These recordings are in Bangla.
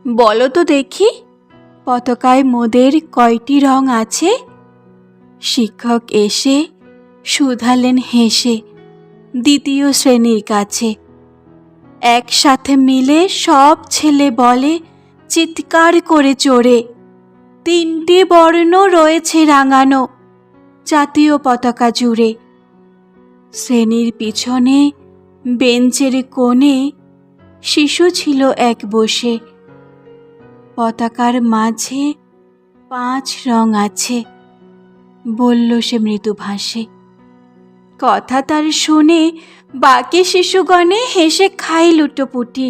বলো তো দেখি, পতাকায় মোদের কয়টি রং আছে? শিক্ষক এসে শুধালেন হেসে দ্বিতীয় শ্রেণীর কাছে। একসাথে মিলে সব ছেলে বলে চিৎকার করে চড়ে, 3টি বর্ণ রয়েছে রাঙানো জাতীয় পতাকা জুড়ে। শ্রেণীর পিছনে বেঞ্চের কোণে শিশু ছিল এক বসে। পতাকার মাঝে 5 রং আছে, বলল সে মৃদু ভাষে। কথা তার শুনে বাকি শিশুগণে হেসে খাই লুটোপুটি।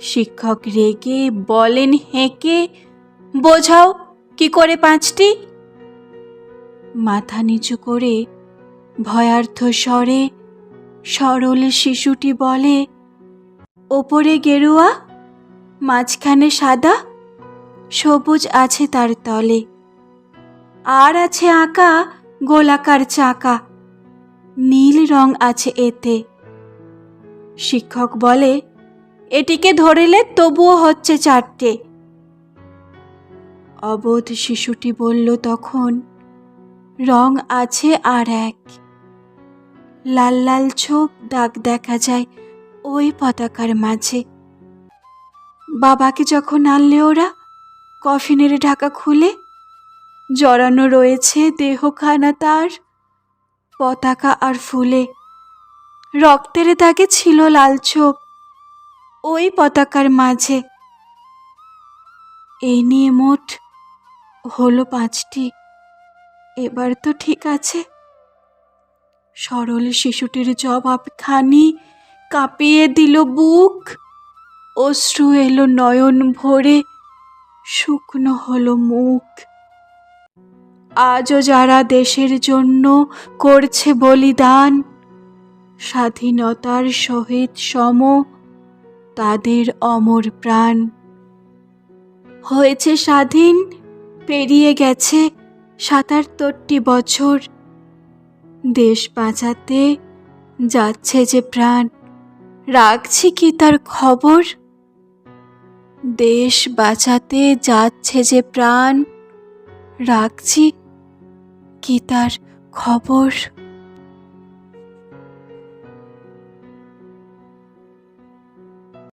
শিক্ষক রেগে বলেন হেঁকে, বোঝাও কি করে 5টি? মাথা নিচু করে ভয়ার্থ স্বরে সরল শিশুটি বলে, ওপরে গেরুয়া, মাঝখানে সাদা, সবুজ আছে তার তলে, আর আছে আঁকা গোলাকার চাকা, নীল রং আছে এতে। শিক্ষক বলে, এটিকে ধরিলে তবুও হচ্ছে 4টে। অবোধ শিশুটি বলল তখন, রং আছে আর এক। লাল লাল ছোপ দাগ দেখা যায় ওই পতাকার মাঝে। বাবাকে যখন আনলে ওরা কফিনের ঢাকা খুলে, জড়ানো রয়েছে দেহখানা তার পতাকা আর ফুলে। রক্তের দাগে ছিল লাল ছোপ ওই পতাকার মাঝে। এই নিয়ে মোট হলো 5টি। এবার তো ঠিক আছে? সরল শিশুটির জবাবখানি কাঁপিয়ে দিল বুক। অশ্রু এলো নয়ন ভরে, শুকনো হলো মুখ। আজও যারা দেশের জন্য করছে বলিদান, স্বাধীনতার সহিত সম তাদের অমর প্রাণ। হয়েছে স্বাধীন, পেরিয়ে গেছে 77টি বছর। দেশ বাঁচাতে যাচ্ছে যে প্রাণ, রাখছি কি তার খবর? দেশ বাঁচাতে যাচ্ছে যে প্রাণ, রাখছি কি তার খবর?